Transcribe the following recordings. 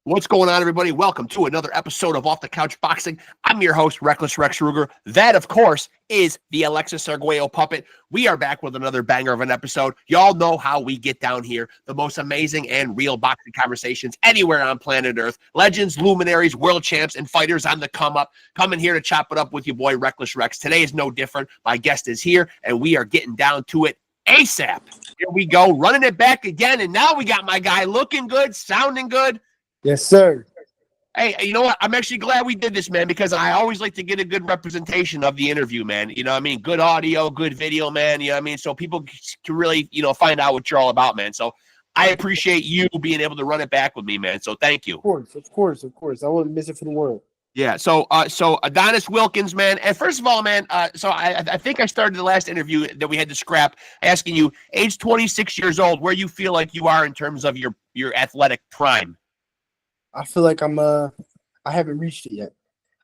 What's going on, everybody? Welcome to another episode of Off the Couch Boxing. I'm your host, Reckless Rex Ruger. That, of course, is the Alexis Arguello puppet. We are back with another banger of an episode. Y'all know how we get down here. The most amazing and real boxing conversations anywhere on planet Earth. Legends, luminaries, world champs, and fighters on the come up. Coming here to chop it up with your boy, Reckless Rex. Today is no different. My guest is here, and we are getting down to it ASAP. Here we go, running it back again, and now we got my guy looking good, sounding good. Yes, sir. Hey, you know what? I'm actually glad we did this, man, because I always like to get a good representation of the interview, man. You know what I mean? Good audio, good video, man. You know what I mean? So people can really, find out what you're all about, man. So I appreciate you being able to run it back with me, man. So thank you. Of course. I wouldn't miss it for the world. Yeah, so ADONIS WILKINS, man. And first of all, man, so I think I started the last interview that we had to scrap asking you, age 26 years old, where you feel like you are in terms of your athletic prime. I feel like I haven't reached it yet.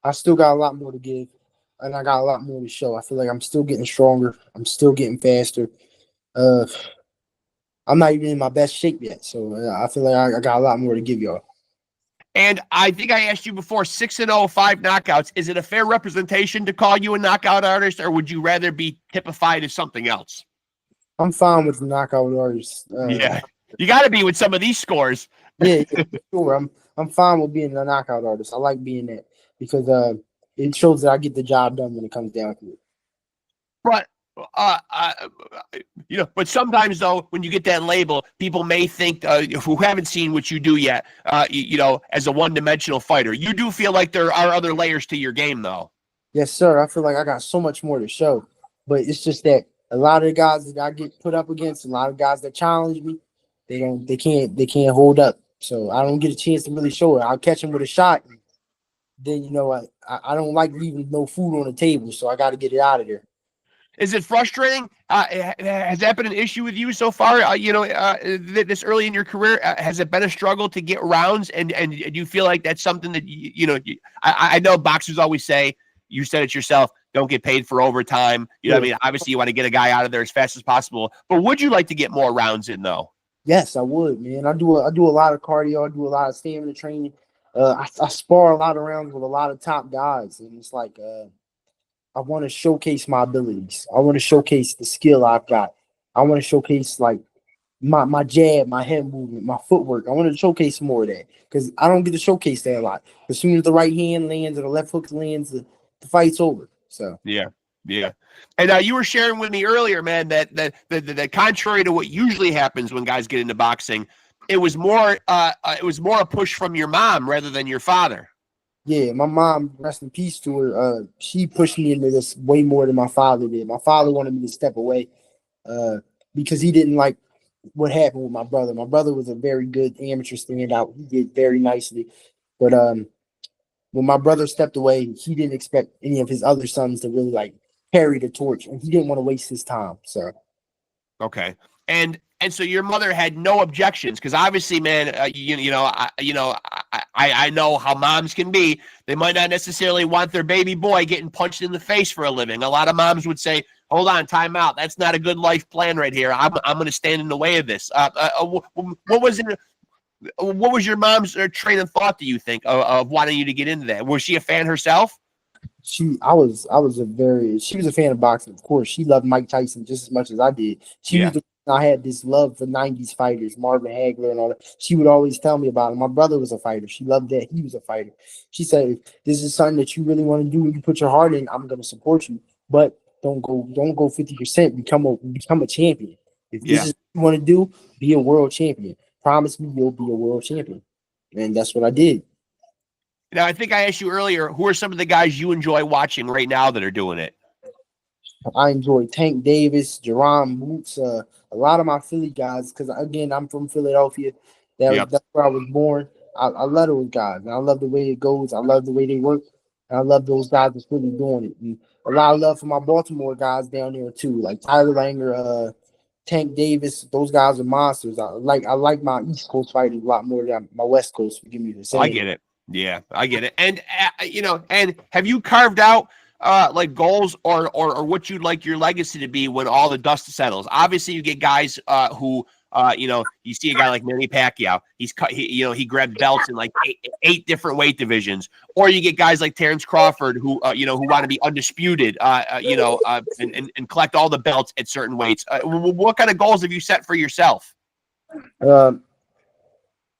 I still got a lot more to give, and I got a lot more to show. I feel like I'm still getting stronger. I'm still getting faster. I'm not even in my best shape yet, so I feel like I got a lot more to give y'all. And I think I asked you before, 6-0, 5 knockouts. Is it a fair representation to call you a knockout artist, or would you rather be typified as something else? I'm fine with the knockout artist. Yeah, you got to be with some of these scores. Yeah, sure. I'm fine with being a knockout artist. I like being that because it shows that I get the job done when it comes down to it. But but sometimes though, when you get that label, people may think who haven't seen what you do yet, as a one-dimensional fighter. You do feel like there are other layers to your game, though. Yes, sir. I feel like I got so much more to show, but it's just that a lot of the guys that I get put up against, a lot of guys that challenge me, they can't hold up. So I don't get a chance to really show it. I'll catch them with a shot. And then, I don't like leaving no food on the table, so I got to get it out of there. Is it frustrating? Has that been an issue with you so far? This early in your career, has it been a struggle to get rounds? And do you feel like that's something that, I know boxers always say, you said it yourself, don't get paid for overtime. You know what I mean? Obviously, you want to get a guy out of there as fast as possible. But would you like to get more rounds in, though? Yes, I would, man. I do a lot of cardio. I do a lot of stamina training. I spar a lot of rounds with a lot of top guys, and it's like I want to showcase my abilities. I want to showcase the skill I've got. I want to showcase like my jab, my head movement, my footwork. I want to showcase more of that because I don't get to showcase that a lot. As soon as the right hand lands or the left hook lands, the fight's over. So yeah. And you were sharing with me earlier, man, that contrary to what usually happens when guys get into boxing, it was more a push from your mom rather than your father. Yeah, my mom, rest in peace to her. She pushed me into this way more than my father did. My father wanted me to step away because he didn't like what happened with my brother. My brother was a very good amateur standout. He did very nicely, but when my brother stepped away, he didn't expect any of his other sons to really like carry the torch, and he didn't want to waste his time. So, okay, and so your mother had no objections because obviously, man, I know how moms can be. They might not necessarily want their baby boy getting punched in the face for a living. A lot of moms would say, "Hold on, time out. That's not a good life plan right here. I'm going to stand in the way of this." What was your mom's train of thought, do you think, of wanting you to get into that? Was she a fan herself? She was a fan of boxing, of course. She loved Mike Tyson just as much as I did. I had this love for 90s fighters, Marvin Hagler and all that. She would always tell me about it. My brother was a fighter. She loved that. He was a fighter. She said, if this is something that you really want to do and you put your heart in, I'm going to support you. But don't go 50%. Become a champion. If this is what you want to do, be a world champion. Promise me you'll be a world champion. And that's what I did. Now, I think I asked you earlier, who are some of the guys you enjoy watching right now that are doing it? I enjoy Tank Davis, Jerron Boots, a lot of my Philly guys, because, again, I'm from Philadelphia. That's where I was born. I love those guys. And I love the way it goes. I love the way they work. And I love those guys that's really doing it. And a lot of love for my Baltimore guys down there, too, like Tyler Langer, Tank Davis. Those guys are monsters. I like my East Coast fighters a lot more than my West Coast. Forgive me to say. I get it. Yeah, I get it. And, and have you carved out like goals or what you'd like your legacy to be when all the dust settles? Obviously, you get guys who You see a guy like Manny Pacquiao. He grabbed belts in like eight different weight divisions. Or you get guys like Terrence Crawford who want to be undisputed, and collect all the belts at certain weights. What kind of goals have you set for yourself? I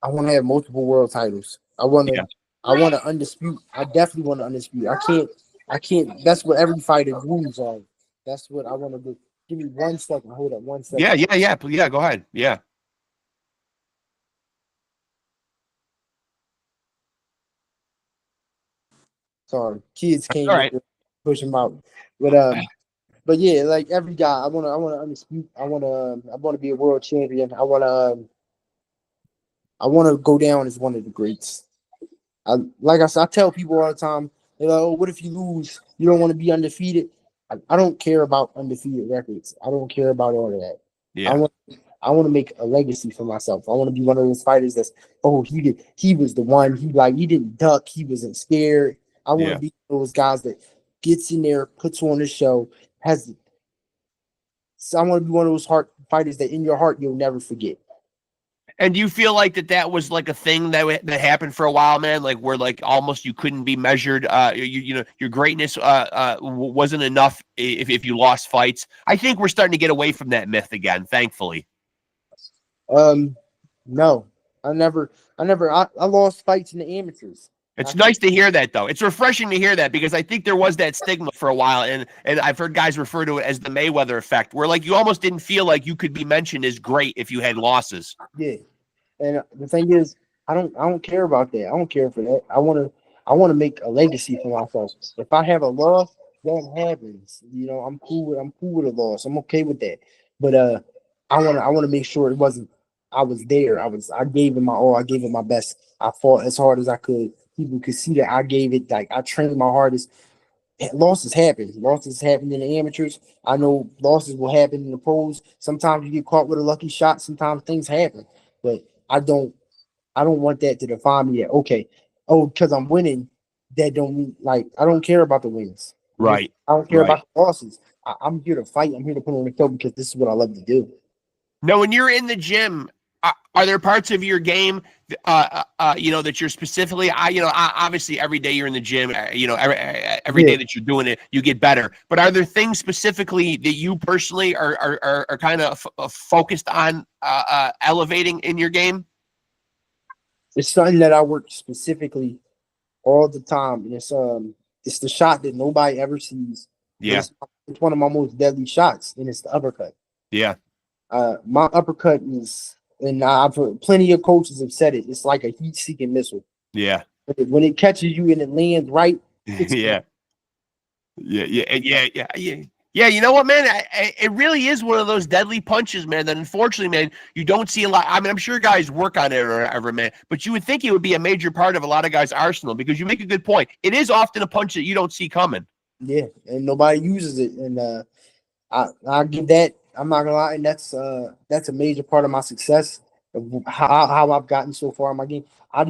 want to have multiple world titles. I want to undispute. I definitely want to undispute. I can't. That's what every fighter dreams of. That's what I want to do. Give me 1 second. Hold up 1 second. Yeah. Go ahead. Yeah. Sorry, kids came All right. push them out. But yeah, like every guy, I want to undispute. I want to be a world champion. I want to go down as one of the greats. Like I said, I tell people all the time, they're like, "Oh, what if you lose? You don't want to be undefeated." I don't care about undefeated records. I don't care about all of that. Yeah. I want to make a legacy for myself. I want to be one of those fighters that's, he was the one. He didn't duck. He wasn't scared. I want to be those guys that gets in there, puts on the show, so I want to be one of those fighters that in your heart you'll never forget. And do you feel like that was like a thing that happened for a while, man? Like where like almost you couldn't be measured. Your greatness wasn't enough if you lost fights. I think we're starting to get away from that myth again, thankfully. No, I lost fights in the amateurs. It's nice to hear that, though. It's refreshing to hear that because I think there was that stigma for a while, and I've heard guys refer to it as the Mayweather effect, where like you almost didn't feel like you could be mentioned as great if you had losses. Yeah, and the thing is, I don't care about that. I don't care for that. I want to make a legacy for myself. If I have a loss, that happens. I'm cool with a loss. I'm okay with that. But I want to make sure it wasn't. I was there. I gave it my all. I gave it my best. I fought as hard as I could. People could see that I gave it. Like I trained my hardest. Losses happen. Losses happen in the amateurs. I know losses will happen in the pros. Sometimes you get caught with a lucky shot. Sometimes things happen. But I don't want that to define me. Because I'm winning, that don't mean like I don't care about the wins. Right. I don't care about the losses. I'm here to fight. I'm here to put on the show because this is what I love to do. Now, when you're in the gym, are there parts of your game, that you're specifically, obviously every day you're in the gym, every day that you're doing it, you get better. But are there things specifically that you personally are kind of focused on elevating in your game? It's something that I work specifically all the time, and it's the shot that nobody ever sees. Yeah, it's one of my most deadly shots, and it's the uppercut. Yeah. My uppercut is, and I've heard plenty of coaches have said it, it's like a heat-seeking missile. Yeah. When it catches you and it lands right, Yeah. You know what, man? It really is one of those deadly punches, man, that unfortunately, man, you don't see a lot. I mean, I'm sure guys work on it or whatever, man, but you would think it would be a major part of a lot of guys' arsenal because you make a good point. It is often a punch that you don't see coming. Yeah, and nobody uses it. And I give that, I'm not gonna lie, and that's a major part of my success, of how I've gotten so far in my game. I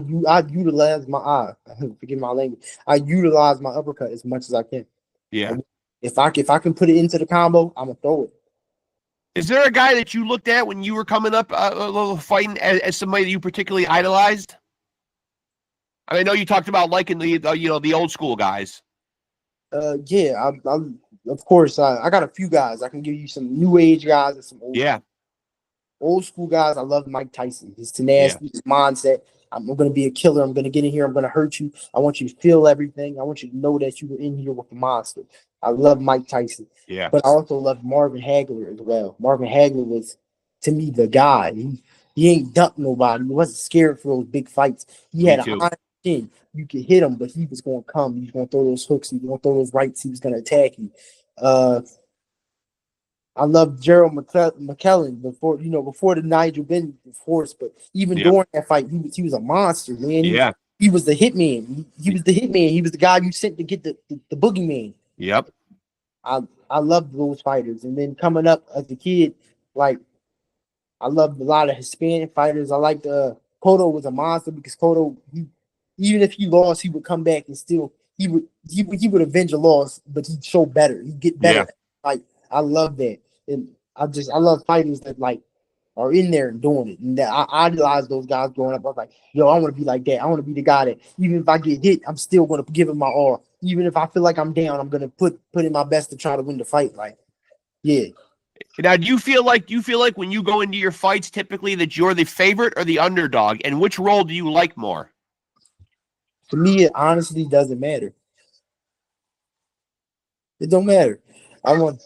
utilize forgive my language. I utilize my uppercut as much as I can. Yeah. If I can put it into the combo, I'm gonna throw it. Is there a guy that you looked at when you were coming up fighting as somebody that you particularly idolized? I know you talked about liking the old school guys. Yeah, of course. I got a few guys. I can give you some new age guys and some old school guys. I love Mike Tyson. His tenacity, his mindset. I'm going to be a killer. I'm going to get in here. I'm going to hurt you. I want you to feel everything. I want you to know that you were in here with the monster. I love Mike Tyson. Yeah. But I also love Marvin Hagler as well. Marvin Hagler was, to me, the guy. He ain't ducked nobody. He wasn't scared for those big fights. He had an iron chin. You could hit him, but he was going to come. He was going to throw those hooks. He was going to throw those rights. He was going to attack you. I love Gerald McKellen before the Nigel Benn force, but even during that fight, he was a monster, man. He was the hitman. He was the hitman. He was the guy you sent to get the boogeyman. Yep. I loved those fighters, and then coming up as a kid, like I loved a lot of Hispanic fighters. I liked Cotto was a monster because Cotto, even if he lost, he would come back and still he would avenge a loss, but he'd show better. He'd get better. Like I love that. And I love fighters that like are in there and doing it. And I idolized those guys growing up. I was like, yo, I want to be like that. I want to be the guy that even if I get hit, I'm still going to give it my all. Even if I feel like I'm down, I'm going to put in my best to try to win the fight. Like, yeah. Now, do you feel like when you go into your fights typically that you're the favorite or the underdog, and which role do you like more? To me, it honestly doesn't matter. It don't matter. I want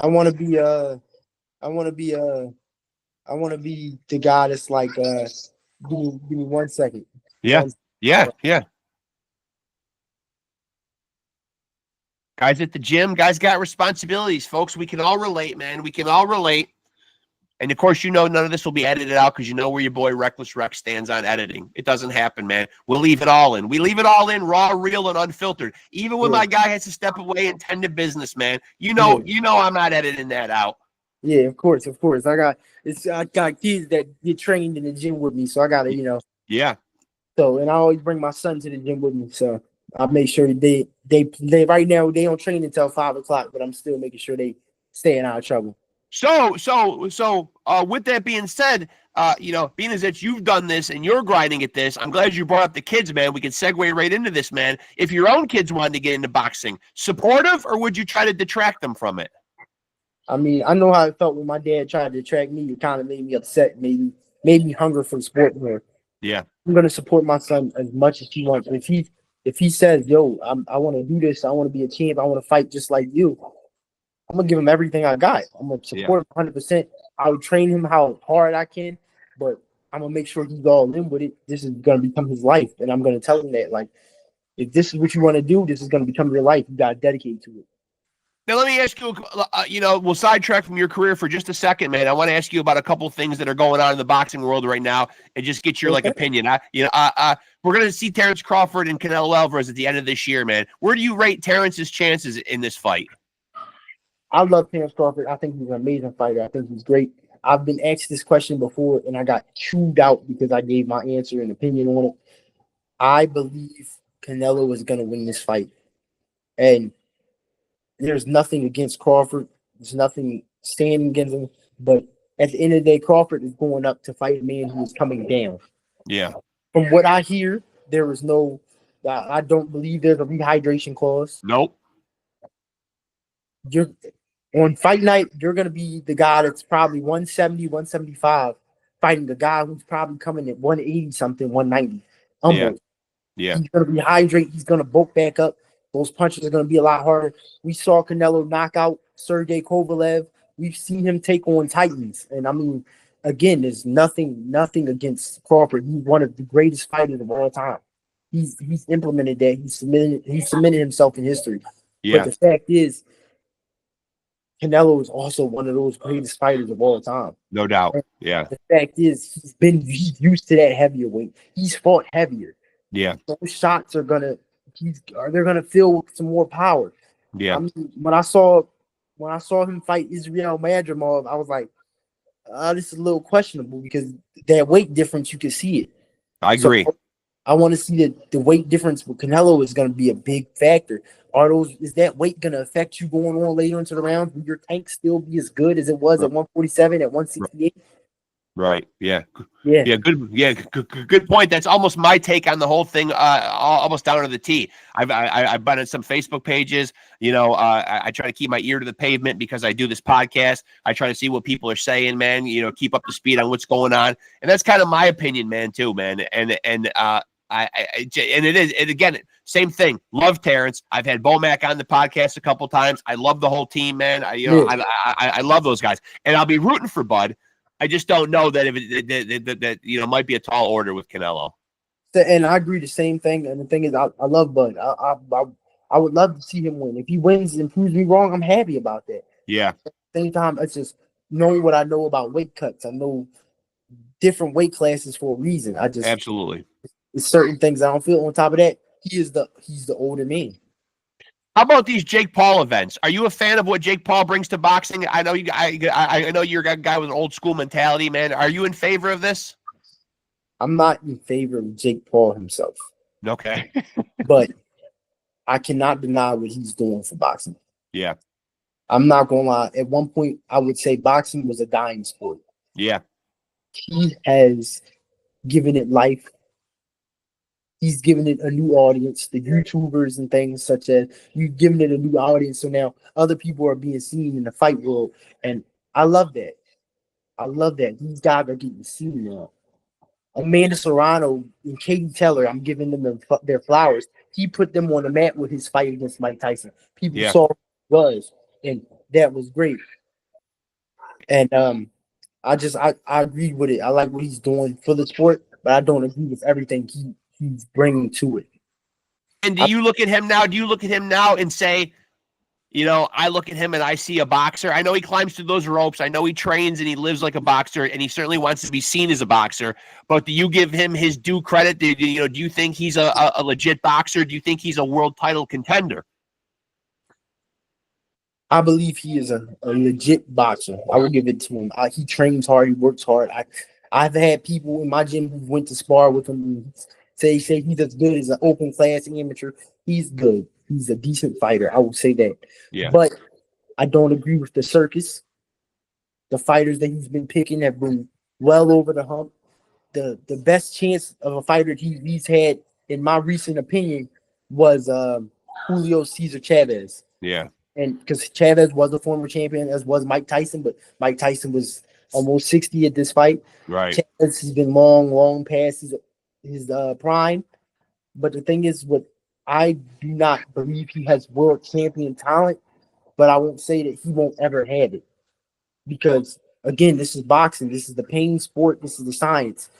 to be I want to be the guy that's like give me 1 second. Yeah. Yeah. Guys at the gym, guys got responsibilities, folks. We can all relate, man. We can all relate. And of course, none of this will be edited out because you know where your boy Reckless Rexx stands on editing. It doesn't happen, man. We'll leave it all in. We leave it all in, raw, real, and unfiltered. Even when my guy has to step away and tend to business, man. You know I'm not editing that out. Yeah, of course. I got kids that get trained in the gym with me, so I gotta, Yeah. So, and I always bring my son to the gym with me, so I make sure that they right now they don't train until 5 o'clock, but I'm still making sure they staying out of trouble. So, with that being said, being as that you've done this and you're grinding at this, I'm glad you brought up the kids, man. We can segue right into this, man. If your own kids wanted to get into boxing, supportive, or would you try to detract them from it? I mean, I know how it felt when my dad tried to detract me. It kind of made me upset, made me hunger for the sport more. Yeah. I'm gonna support my son as much as he wants. If he says, yo, I want to do this, I want to be a champ, I want to fight just like you, I'm gonna give him everything I got. I'm gonna support him 100%. I would train him how hard I can, but I'm gonna make sure he's all in with it. This is gonna become his life, and I'm gonna tell him that, like, if this is what you want to do, this is gonna become your life. You gotta dedicate to it. Now, let me ask you, we'll sidetrack from your career for just a second, man. I want to ask you about a couple of things that are going on in the boxing world right now and just get your opinion. We're going to see Terrence Crawford and Canelo Alvarez at the end of this year, man. Where do you rate Terrence's chances in this fight? I love Terrence Crawford. I think he's an amazing fighter. I think he's great. I've been asked this question before, and I got chewed out because I gave my answer and opinion on it. I believe Canelo is going to win this fight. And there's nothing against Crawford. There's nothing standing against him. But at the end of the day, Crawford is going up to fight a man who is coming down. Yeah. From what I hear, there is no – I don't believe there's a rehydration clause. Nope. On fight night, you're going to be the guy that's probably 170, 175, fighting the guy who's probably coming at 180-something, 190. Yeah. He's going to rehydrate. He's going to bulk back up. Those punches are going to be a lot harder. We saw Canelo knock out Sergey Kovalev. We've seen him take on Titans. And, I mean, again, there's nothing against Crawford. He's one of the greatest fighters of all time. He's implemented that. He's cemented himself in history. Yeah. But the fact is, Canelo is also one of those greatest fighters of all time. No doubt. Yeah. The fact is, he's used to that heavier weight. He's fought heavier. Yeah. Those shots are gonna fill with some more power. Yeah. I mean, when I saw him fight Israel Madrimov, I was like, this is a little questionable because that weight difference, you can see it. I agree. So I want to see that the weight difference with Canelo is going to be a big factor. Is that weight going to affect you going on later into the rounds? Will your tank still be as good as it was at 147, at 168? Right. Yeah. Good point. That's almost my take on the whole thing. Almost down to the T. I've been on some Facebook pages. I try to keep my ear to the pavement because I do this podcast. I try to see what people are saying, man. Keep up to speed on what's going on, and that's kind of my opinion, man. Too, man. And it is. And again, same thing. Love Terrence. I've had Bomac on the podcast a couple times. I love the whole team, man. I love those guys, and I'll be rooting for Bud. I just don't know that if it might be a tall order with Canelo. And I agree the same thing. And the thing is, I love Bud. I would love to see him win. If he wins and proves me wrong, I'm happy about that. Yeah. At the same time, it's just knowing what I know about weight cuts. I know different weight classes for a reason. Absolutely. It's certain things I don't feel. On top of that, he's the older man. How about these Jake Paul events? Are you a fan of what Jake Paul brings to boxing? I know I know you're a guy with an old school mentality, man. Are you in favor of this? I'm not in favor of Jake Paul himself. Okay. But I cannot deny what he's doing for boxing. Yeah. I'm not gonna lie. At one point, I would say boxing was a dying sport. Yeah. he has given it life. He's given it a new audience, the YouTubers and things such as you've given it a new audience. So now other people are being seen in the fight world. And I love that. I love that. These guys are getting seen now. Amanda Serrano and Katie Taylor, I'm giving them their flowers. He put them on the map with his fight against Mike Tyson. People Yeah. saw what it was, and that was great. And I agree with it. I like what he's doing for the sport, but I don't agree with everything he's bringing to it. And do you look at him now? Do you look at him now and say, you know, I look at him and I see a boxer. I know he climbs through those ropes. I know he trains and he lives like a boxer, and he certainly wants to be seen as a boxer. But do you give him his due credit? Do you think he's a legit boxer? Do you think he's a world title contender? I believe he is a legit boxer. I will give it to him. He trains hard. He works hard. I've had people in my gym who went to spar with him and say he's as good as an open class amateur. He's good. He's a decent fighter. I will say that. Yeah. But I don't agree with the circus. The fighters that he's been picking have been well over the hump. The best chance of a fighter he's had, in my recent opinion, was Julio Cesar Chavez. Yeah. And because Chavez was a former champion, as was Mike Tyson, but Mike Tyson was almost 60 at this fight. Right. Chavez has been long past his prime. But the thing is, I do not believe he has world champion talent, but I won't say that he won't ever have it. Because, again, this is boxing. This is the pain sport. This is the science.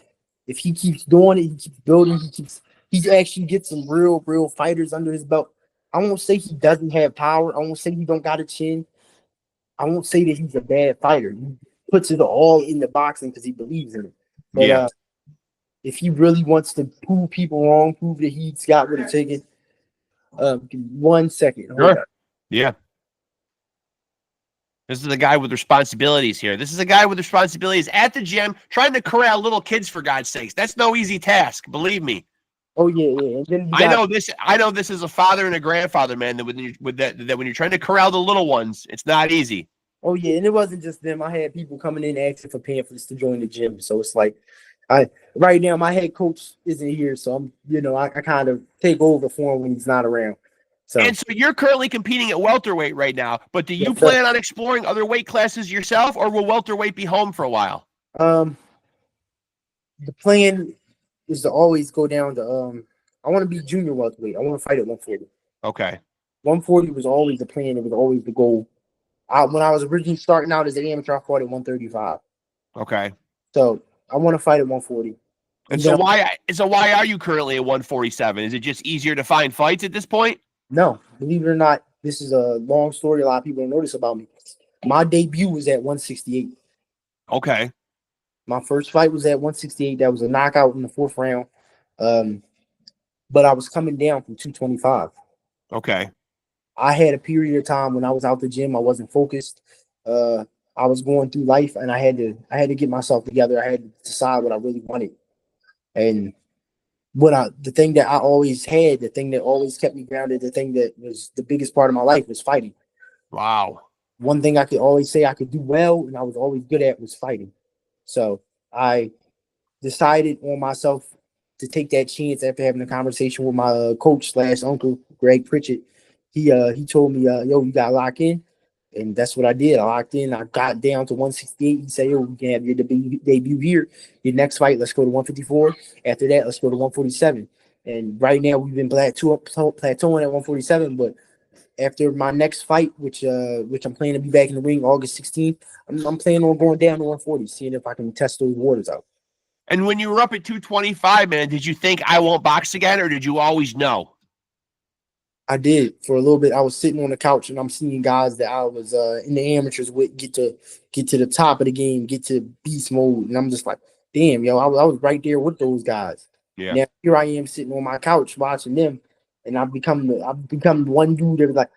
If he keeps doing it, he keeps building, he actually gets some real fighters under his belt. I won't say he doesn't have power. I won't say he don't got a chin. I won't say that he's a bad fighter. He puts it all in the boxing because he believes in it. But if he really wants to prove people wrong, prove that he's got what it taken, give me 1 second. Sure. Yeah. This is a guy with responsibilities here. This is a guy with responsibilities at the gym, trying to corral little kids, for God's sakes. That's no easy task, believe me. Oh yeah. And then I know this is a father and a grandfather, man. That when you're trying to corral the little ones, it's not easy. Oh yeah, and it wasn't just them. I had people coming in asking for pamphlets to join the gym. So it's like, right now my head coach isn't here, so I kind of take over for him when he's not around. So you're currently competing at welterweight right now, but do you plan on exploring other weight classes yourself, or will welterweight be home for a while? The plan is to always go down to I want to be junior welterweight. I want to fight at 140. Okay. 140 was always the plan. It was always the goal. When I was originally starting out as an amateur, I fought at 135. Okay. So I want to fight at 140. And so why are you currently at 147? Is it just easier to find fights at this point? No, believe it or not, this is a long story. A lot of people don't notice about me. My debut was at 168. Okay. My first fight was at 168. That was a knockout in the 4th round. But I was coming down from 225. Okay. I had a period of time when I was out the gym. I wasn't focused. I was going through life, and I had to get myself together. I had to decide what I really wanted. And the thing that I always had, the thing that always kept me grounded, the thing that was the biggest part of my life was fighting. Wow. One thing I could always say I could do well, and I was always good at, was fighting. So I decided on myself to take that chance after having a conversation with my coach / uncle, Greg Pritchett. He told me, yo, you got to lock in. And that's what I did. I locked in. I got down to 168. He said, yo, you can have your debut here. Your next fight, let's go to 154. After that, let's go to 147. And right now, we've been plateauing at 147. But after my next fight, which I'm planning to be back in the ring August 16th, I'm planning on going down to 140, seeing if I can test those waters out. And when you were up at 225, man, did you think I won't box again, or did you always know? I did for a little bit. I was sitting on the couch and I'm seeing guys that I was in the amateurs with get to the top of the game, get to beast mode, and I'm just like, damn, yo, I was right there with those guys. Yeah. Now here I am sitting on my couch watching them, and I've become one dude that was like,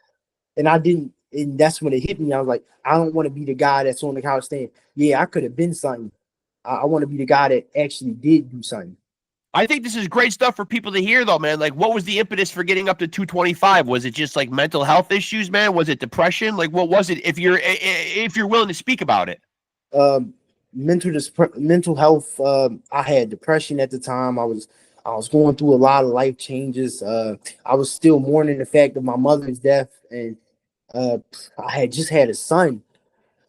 and that's when it hit me. I was like, I don't want to be the guy that's on the couch saying, yeah, I could have been something. I want to be the guy that actually did do something. I think this is great stuff for people to hear, though, man. Like, what was the impetus for getting up to 225? Was it just like mental health issues, man? Was it depression? Like, what was it? If you're willing to speak about it. mental health. I had depression at the time. I was going through a lot of life changes. I was still mourning the fact of my mother's death, and uh, I had just had a son,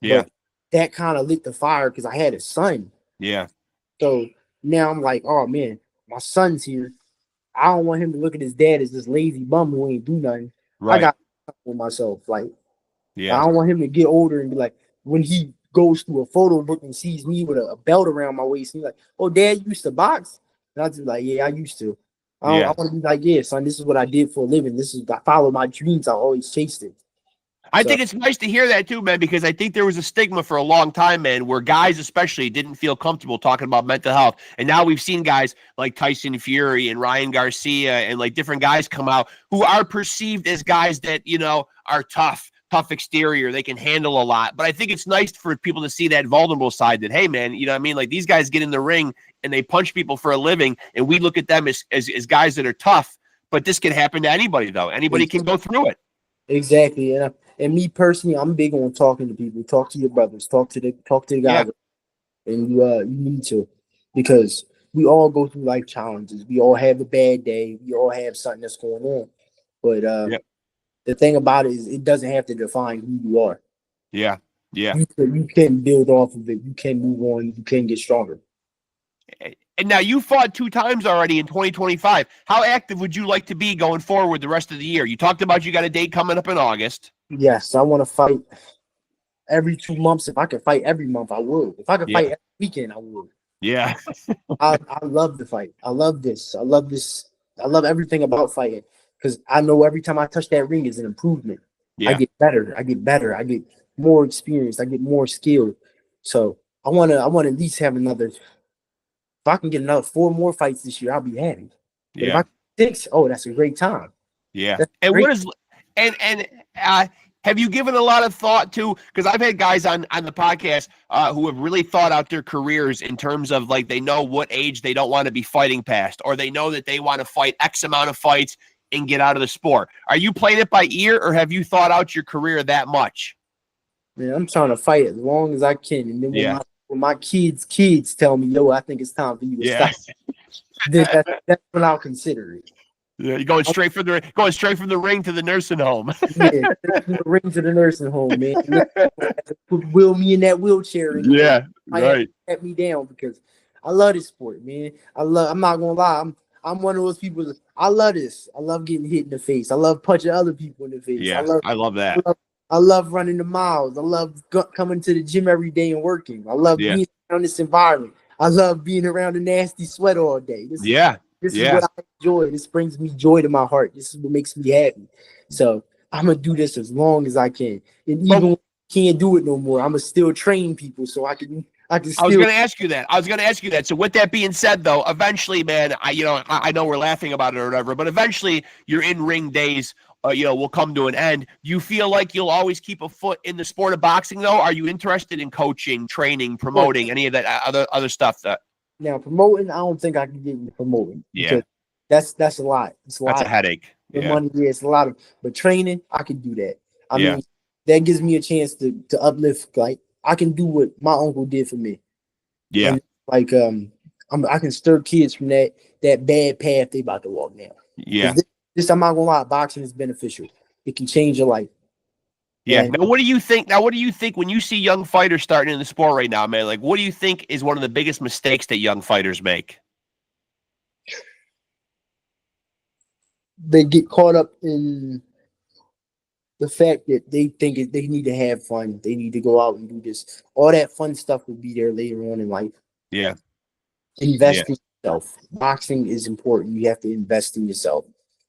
Yeah. but that kind of lit the fire because I had a son. Yeah. So now I'm like, oh man, my son's here. I don't want him to look at his dad as this lazy bum who ain't do nothing. I Right. got with myself. Like, I Yeah. don't want him to get older and be like, when he goes through a photo book and sees me with a belt around my waist, he's like, "Oh, Dad, you used to box?" And I was like, "Yeah, I used to." I Yeah. want to be like, "Yeah, son, this is what I did for a living. This is I followed my dreams. I always chased it." I So think it's nice to hear that too, man, because I think there was a stigma for a long time, man, where guys especially didn't feel comfortable talking about mental health. And now we've seen guys like Tyson Fury and Ryan Garcia and like different guys come out who are perceived as guys that, are tough exterior. They can handle a lot. But I think it's nice for people to see that vulnerable side that, hey, man, you know what I mean? Like these guys get in the ring and they punch people for a living. And we look at them as guys that are tough. But this can happen to anybody, though. Anybody can go through it. exactly, and me personally, I'm big on talking to people. Talk to your brothers. Talk to the Yeah. guys, and you need to, because we all go through life challenges. We all have a bad day. We all have something that's going on. But Yeah. the thing about it is, it doesn't have to define who you are. Yeah. Yeah. You can build off of it. You can move on. You can get stronger. And now you fought 2 times already in 2025. How active would you like to be going forward the rest of the year? You talked about you got a date coming up in August. Yes, I want to fight every 2 months. If I could fight every month, I would. If I could Yeah. fight every weekend, I would. Yeah. I love the fight. I love this. I love this. I love everything about fighting because I know every time I touch that ring is an improvement. I Yeah. get better. I get better. I get more experience. I get more skill. So I want to at least have another. If I can get another 4 more fights this year, I'll be happy. But if Yeah. I can 6, oh, that's a great time. Yeah. That's And great. what is and have you given a lot of thought to, because I've had guys on the podcast who have really thought out their careers in terms of like they know what age they don't want to be fighting past, or they know that they want to fight X amount of fights and get out of the sport. Are you playing it by ear, or have you thought out your career that much? Man, I'm trying to fight as long as I can, and then Yeah. when my kids tell me, "Yo, I think it's time for you to Yeah. stop," then that's when I'll consider it. Yeah, you're going straight from the ring to the nursing home. Yeah, from the ring to the nursing home, man. Wheel me in that wheelchair and Yeah, might have right. to pat me down because I love this sport, man. I'm not gonna lie. I'm one of those people I love this. I love getting hit in the face. I love punching other people in the face. Yeah, I love I that. love, I love running the miles. I love coming to the gym every day and working. I love Yeah, being around this environment. I love being around the nasty sweat all day. yeah, This is yeah, what I enjoy. This brings me joy to my heart. This is what makes me happy. So I'm gonna do this as long as I can. And even But when I can't do it no more, I'm gonna still train people so I can I was still. going to ask you that. So with that being said, though, eventually, man, I know we're laughing about it or whatever, but eventually your in-ring days, will come to an end. You feel like you'll always keep a foot in the sport of boxing, though? Are you interested in coaching, training, promoting, any of that other stuff? Now promoting, I don't think I can get into promoting Yeah, because that's a lot. It's a that's a lot. headache. The Yeah, money, yeah, it's a lot of. But training, I can do that. I yeah, mean, that gives me a chance to uplift. Like I can do what my uncle did for me, yeah, and like I can stir kids from that bad path they about to walk now. yeah. Because this I'm not gonna lie, boxing is beneficial. It can change your life. Yeah. And Now, what do you think? When you see young fighters starting in the sport right now, man? Like, what do you think is one of the biggest mistakes that young fighters make? they get caught up in the fact that they think they need to have fun. They need to go out and do this. All that fun stuff will be there later on in life. Yeah, yeah, Invest in yourself. Boxing is important. You have to invest in yourself.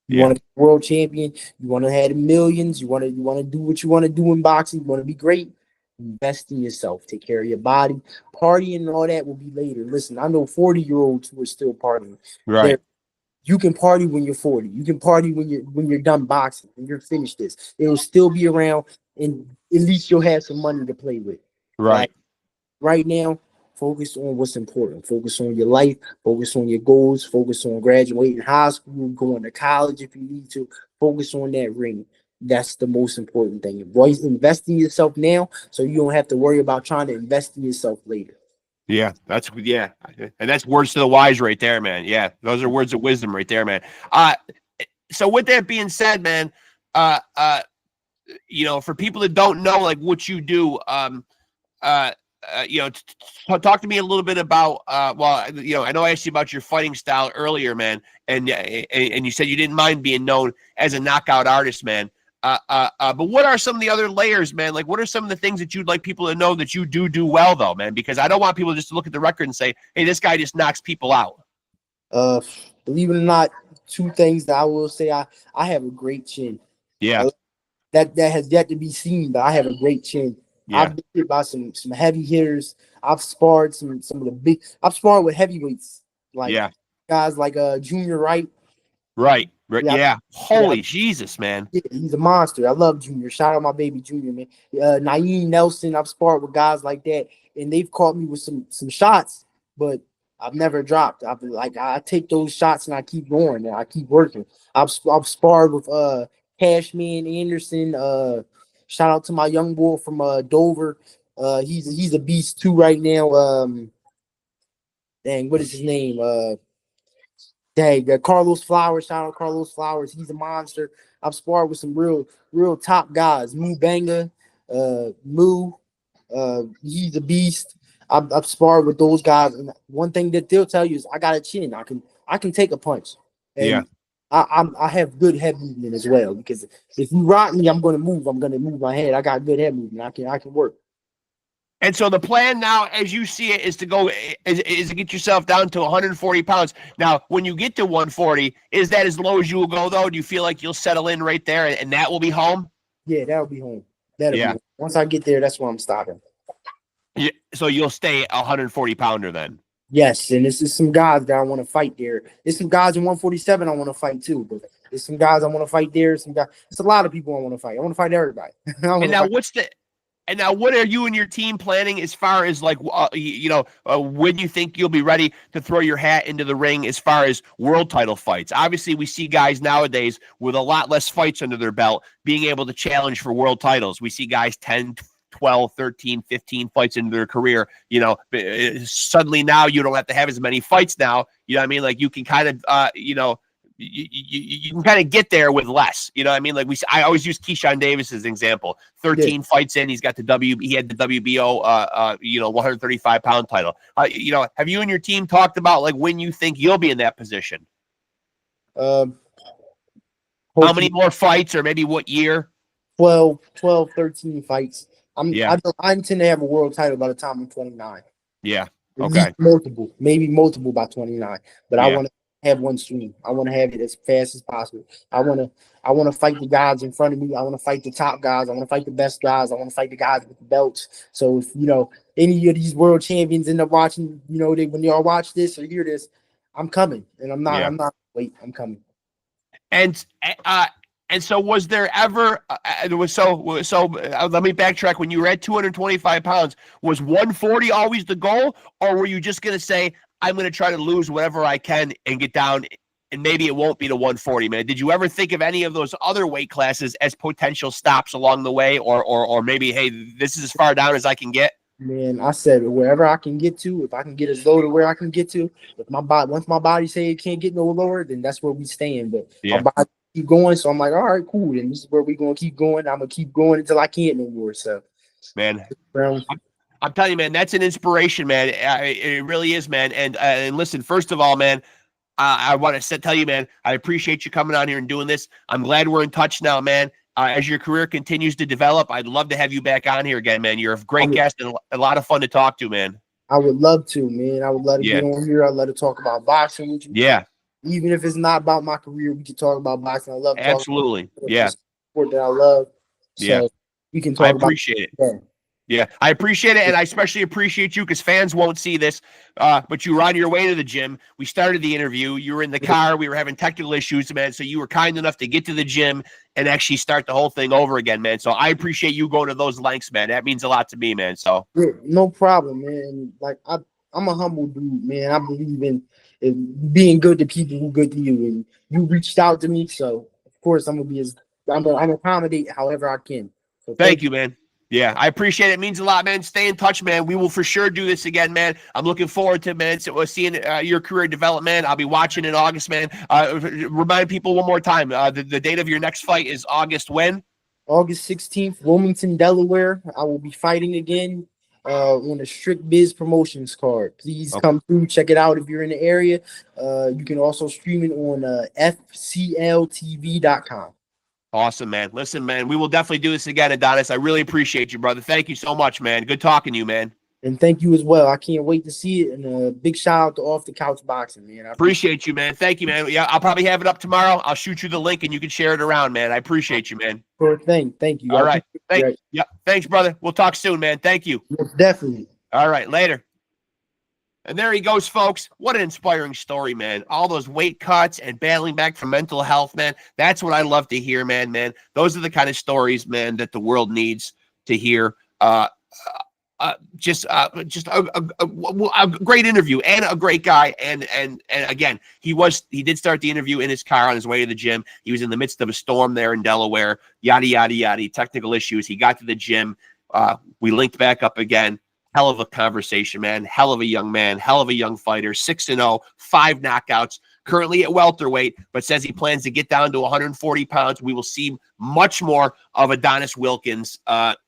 You yeah, want to be world champion. You want to have millions. You want to do what you want to do in boxing. You want to be great. Invest in yourself. Take care of your body. Partying and all that will be later. Listen, I know 40-year-olds who are still partying. right, They're You can party when you're 40. You can party when you're done boxing, when you're finished this. It'll still be around, and at least you'll have some money to play with. right. Right now, focus on what's important. Focus on your life. Focus on your goals. Focus on graduating high school, going to college if you need to. Focus on that ring. That's the most important thing. Boys, invest in yourself now so you don't have to worry about trying to invest in yourself later. Yeah, and that's words to the wise right there, man. Yeah, those are words of wisdom right there, man. So with that being said, man, uh, uh, for people that don't know, like what you do, uh, talk to me a little bit about. I know I asked you about your fighting style earlier, man, and you said you didn't mind being known as a knockout artist, man. But what are some of the other layers, man? Like, what are some of the things that you'd like people to know that you do well, though, man? Because I don't want people just to look at the record and say, "Hey, this guy just knocks people out." Uh, Believe it or not, two things that I will say: I have a great chin. Yeah, That has yet to be seen, but I have a great chin. yeah, I've been hit by some heavy hitters. I've sparred some of the big. I've sparred with heavyweights, like yeah. guys like Junior Wright. Right. Yeah, Yeah. yeah, Holy Jesus, man. yeah, he's a monster. I love Junior. Shout out my baby Junior, man. Naeem Nelson. I've sparred with guys like that, and they've caught me with some shots, but I've never dropped. I've been like I take those shots and I keep going and I keep working. I've sparred with Cashman Anderson. Shout out to my young boy from Dover. He's a beast too right now. Dang, what is his name? Dang, Carlos Flowers. Shout out Carlos Flowers. He's a monster. I've sparred with some real top guys. Moo Banga, Moo. He's a beast. I've sparred with those guys, and one thing that they'll tell you is I got a chin. I can take a punch, Yeah. and I have good head movement as well. Because if you rock me, I'm gonna move. I'm gonna move my head. I got good head movement. I can work. And so the plan now, as you see it, is to go is to get yourself down to 140 pounds. Now, when you get to 140, is that as low as you will go, though? Do you feel like you'll settle in right there and that will be home? Yeah, that'll be home. That'll be Yeah. home. Once I get there, that's where I'm stopping. Yeah. So you'll stay a 140 pounder then? Yes, and this is some guys that I want to fight there. There's some guys in 147 I want to fight too, but there's some guys I want to fight there. Some guys, it's a lot of people I want to fight. I want to fight everybody. And now what are you and your team planning as far as like when you think you'll be ready to throw your hat into the ring as far as world title fights? Obviously, we see guys nowadays with a lot less fights under their belt being able to challenge for world titles. We see guys 10, 12, 13, 15 fights into their career. Suddenly now you don't have to have as many fights now. You know what I mean? Like you can kind of you can kind of get there with less. You know what I mean? Like I always use Keyshawn Davis as an example. 13 fights in, he had the WBO 135-pound title. Have you and your team talked about like when you think you'll be in that position? How many more fights, or maybe what year? 12, 13 fights. I intend to have a world title by the time I'm 29. Yeah. Okay. Maybe multiple by 29. But I want to have one soon. I want to have it as fast as possible. I want to fight the guys in front of me. I want to fight the top guys. I want to fight the best guys. I want to fight the guys with the belts. So if any of these world champions end up watching, when y'all watch this or hear this, I'm coming, and I'm not wait. I'm coming. And so was there ever let me backtrack. When you were at 225 pounds, was 140 always the goal, or were you just going to say, I'm going to try to lose whatever I can and get down, and maybe it won't be to 140, man? Did you ever think of any of those other weight classes as potential stops along the way, or maybe, hey, this is as far down as I can get? Man, I said wherever I can get to, if I can get as low to where I can get to, once my body say it can't get no lower, then that's where we stand. But my body keep going, so I'm like, all right, cool. And this is where we're gonna keep going. I'm gonna keep going until I can't no more. So, man, I'm telling you, man, that's an inspiration, man. It really is, man. And listen, first of all, man, I want to tell you, man, I appreciate you coming on here and doing this. I'm glad we're in touch now, man. As your career continues to develop, I'd love to have you back on here again, man. You're a great guest and a lot of fun to talk to, man. I would love to, man. I would love to get on here. I'd love to talk about boxing with you. Yeah. Even if it's not about my career, we can talk about boxing. I love absolutely. Yeah. Sport that I love. So we can talk about it. Yeah, I appreciate it, and I especially appreciate you because fans won't see this, but you were on your way to the gym. We started the interview. You were in the car. We were having technical issues, man, so you were kind enough to get to the gym and actually start the whole thing over again, man. So I appreciate you going to those lengths, man. That means a lot to me, man. So no problem, man. Like I'm a humble dude, man. I believe in being good to people who good to you, and you reached out to me, so of course I'm gonna accommodate however I can. So thank you, man. Yeah, I appreciate it. It means a lot, man. Stay in touch, man. We will for sure do this again, man. I'm looking forward to, man, seeing your career development. I'll be watching in August, man. Remind people one more time. The date of your next fight is August when? August 16th, Wilmington, Delaware. I will be fighting again on the Strict Biz Promotions card. Please come through, check it out if you're in the area. You can also stream it on fcltv.com. Awesome, man. Listen, man, we will definitely do this again, Adonis. I really appreciate you, brother. Thank you so much, man. Good talking to you, man. And thank you as well. I can't wait to see it. And a big shout out to Off the Couch Boxing, man. I appreciate you, man. Thank you, man. Yeah, I'll probably have it up tomorrow. I'll shoot you the link and you can share it around, man. I appreciate you, man. Sure thing. Thank you. All right. Thanks, brother. We'll talk soon, man. Thank you. Yes, definitely. All right. Later. And there he goes, folks. What an inspiring story, man. All those weight cuts and battling back from mental health, man. That's what I love to hear, man. Those are the kind of stories, man, that the world needs to hear. Just a great interview and a great guy. And again, he did start the interview in his car on his way to the gym. He was in the midst of a storm there in Delaware, yada, yada, yada, technical issues. He got to the gym. We linked back up again. Hell of a conversation, man. Hell of a young man. Hell of a young fighter. 6-0, 5 knockouts. Currently at welterweight, but says he plans to get down to 140 pounds. We will see much more of Adonis Wilkins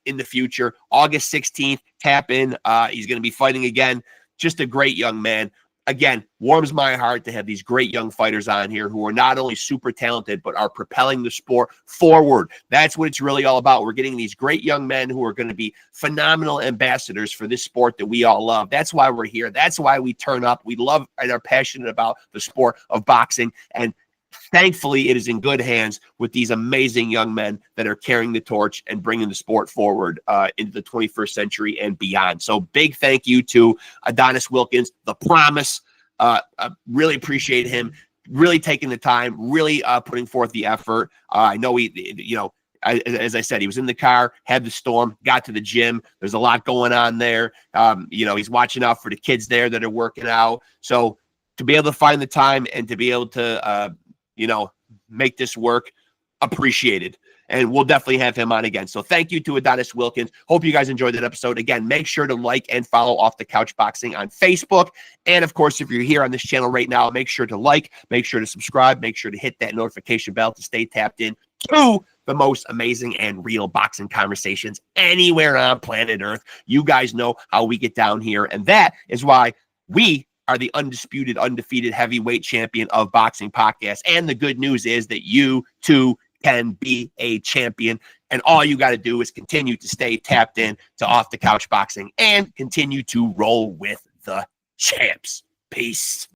in the future. August 16th, tap in. He's going to be fighting again. Just a great young man. Again, warms my heart to have these great young fighters on here who are not only super talented, but are propelling the sport forward. That's what it's really all about. We're getting these great young men who are going to be phenomenal ambassadors for this sport that we all love. That's why we're here. That's why we turn up. We love and are passionate about the sport of boxing. And thankfully, it is in good hands with these amazing young men that are carrying the torch and bringing the sport forward into the 21st century and beyond. So big thank you to Adonis Wilkins, the promise. I really appreciate him really taking the time, really putting forth the effort. I know as I said, he was in the car, had the storm, got to the gym. There's a lot going on there. He's watching out for the kids there that are working out. So to be able to find the time and to be able to make this work, appreciated. And we'll definitely have him on again. So thank you to Adonis Wilkins. Hope you guys enjoyed that episode. Again, make sure to like and follow Off the Couch Boxing on Facebook. And of course, if you're here on this channel right now, make sure to like, make sure to subscribe, make sure to hit that notification bell to stay tapped in to the most amazing and real boxing conversations anywhere on planet Earth. You guys know how we get down here. And that is why we are the undisputed, undefeated heavyweight champion of boxing podcast. And the good news is that you too can be a champion. And all you got to do is continue to stay tapped in to Off the Couch Boxing and continue to roll with the champs. Peace.